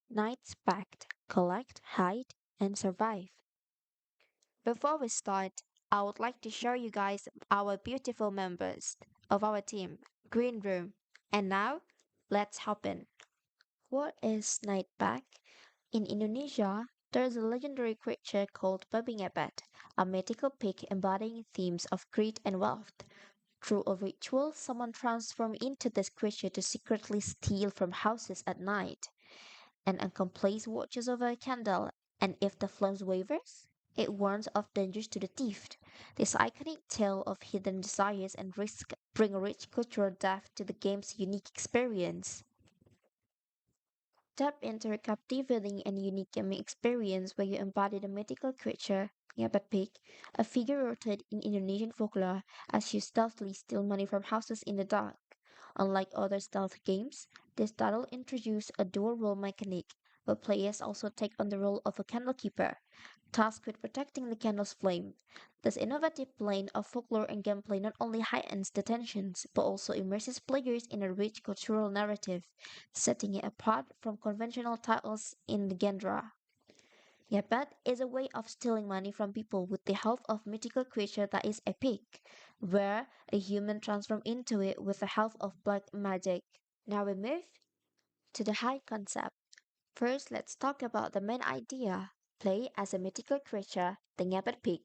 Knight's Pact: Collect, Hide, and Survive. Before we start, I would like to show you guys our beautiful members of our team, Green Room. And now, let's hop in. What is Night Pact? In Indonesia, there's a legendary creature called Babi Ngepet, a mythical pig embodying themes of greed and wealth. Through a ritual, someone transforms into this creature to secretly steal from houses at night. An accomplice watches over a candle, and if the flames wavers, it warns of dangers to the thief. This iconic tale of hidden desires and risk bring a rich cultural depth to the game's unique experience. Tap into a captivating and unique gaming experience where you embody the mythical creature, Ngepet Pig, a figure rooted in Indonesian folklore, as you stealthily steal money from houses in the dark. Unlike other stealth games, this title introduced a dual role mechanic, where players also take on the role of a candlekeeper, tasked with protecting the candle's flame. This innovative blend of folklore and gameplay not only heightens the tensions, but also immerses players in a rich cultural narrative, setting it apart from conventional titles in the genre. Yapet is a way of stealing money from people with the help of mythical creature that is epic, where a human transforms into it with the help of black magic. Now we move to the high concept. First, let's talk about the main idea. Play as a mythical creature, the Ngabet Pig,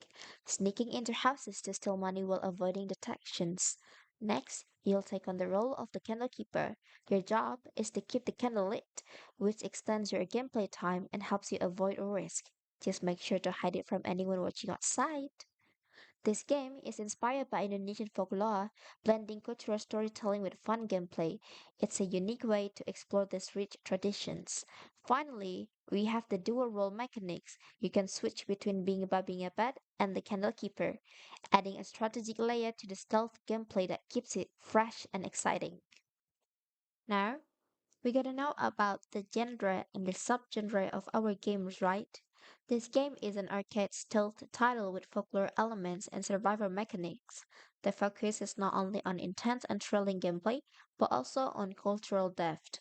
sneaking into houses to steal money while avoiding detections. Next, you'll take on the role of the candlekeeper. Your job is to keep the candle lit, which extends your gameplay time and helps you avoid a risk. Just make sure to hide it from anyone watching outside. This game is inspired by Indonesian folklore, blending cultural storytelling with fun gameplay. It's a unique way to explore these rich traditions. Finally, we have the dual role mechanics. You can switch between being Babi Ngepet and the Candlekeeper, adding a strategic layer to the stealth gameplay that keeps it fresh and exciting. Now, we gotta know about the genre and the subgenre of our games, right? This game is an arcade stealth title with folklore elements and survivor mechanics. The focus is not only on intense and thrilling gameplay, but also on cultural depth.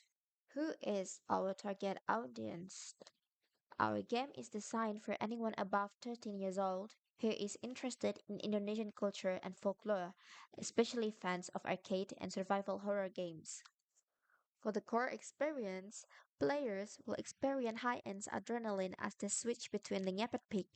Who is our target audience? Our game is designed for anyone above 13 years old who is interested in Indonesian culture and folklore, especially fans of arcade and survival horror games. For the core experience, players will experience high-end adrenaline as they switch between the Ngepet Peak,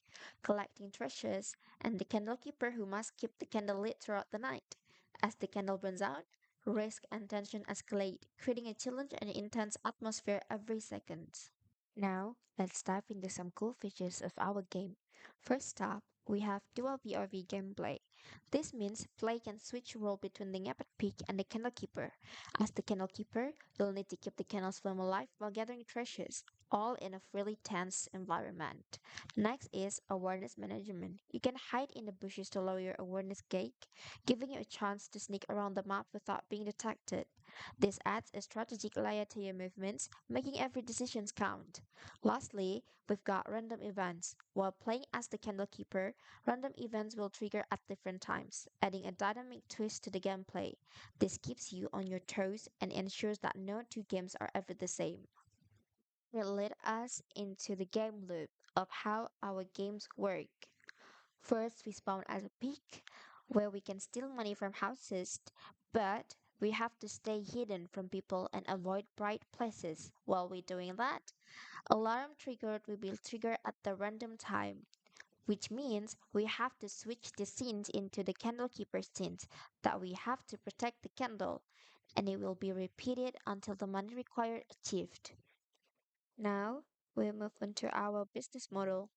collecting treasures, and the Candlekeeper who must keep the candle lit throughout the night. As the candle burns out, risk and tension escalate, creating a challenge and intense atmosphere every second. Now, let's dive into some cool features of our game. First up, we have dual VRV gameplay. This means play can switch role between the Ngapet Peak and the Candlekeeper. As the Candlekeeper, you'll need to keep the candle's flame alive while gathering treasures, all in a really tense environment. Next is awareness management. You can hide in the bushes to lower your awareness gauge, giving you a chance to sneak around the map without being detected. This adds a strategic layer to your movements, making every decision count. Lastly, we've got random events. While playing as the Candlekeeper, random events will trigger at different times, adding a dynamic twist to the gameplay. This keeps you on your toes and ensures that no two games are ever the same. It led us into the game loop of how our games work. First, we spawn as a pig, where we can steal money from houses, but we have to stay hidden from people and avoid bright places. While we're doing that, alarm triggered will be triggered at the random time, which means we have to switch the scenes into the candlekeeper scenes that we have to protect the candle, and it will be repeated until the money required achieved. Now we move on to our business model.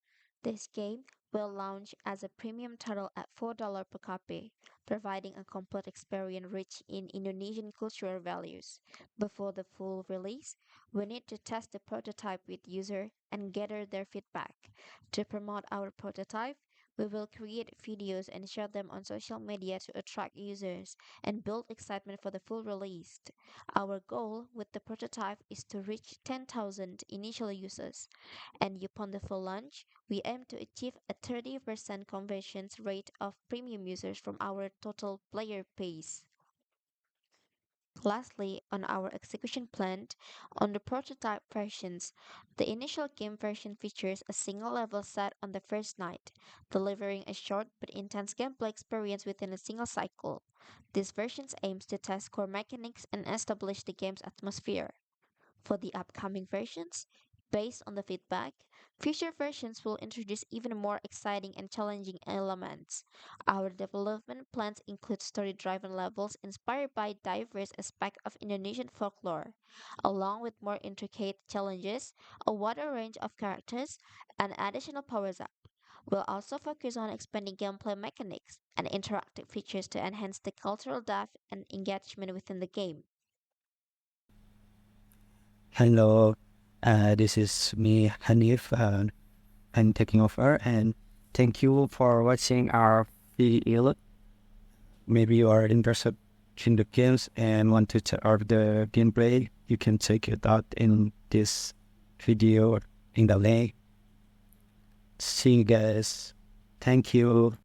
This game will launch as a premium title at $4 per copy, providing a complete experience rich in Indonesian cultural values. Before the full release, we need to test the prototype with users and gather their feedback. To promote our prototype, we will create videos and share them on social media to attract users and build excitement for the full release. Our goal with the prototype is to reach 10,000 initial users, and upon the full launch, we aim to achieve a 30% conversion rate of premium users from our total player base. Lastly, on our execution plan, on the prototype versions, the initial game version features a single level set on the first night, delivering a short but intense gameplay experience within a single cycle. This version aims to test core mechanics and establish the game's atmosphere. For the upcoming versions, based on the feedback, future versions will introduce even more exciting and challenging elements. Our development plans include story driven levels inspired by diverse aspects of Indonesian folklore, along with more intricate challenges, a wider range of characters, and additional powers up. We'll also focus on expanding gameplay mechanics and interactive features to enhance the cultural depth and engagement within the game. Hello, this is me, Hanif. I'm taking over, and thank you for watching our video. Maybe you are interested in the games and want to check out the gameplay. You can check it out in this video in the link. See you guys. Thank you.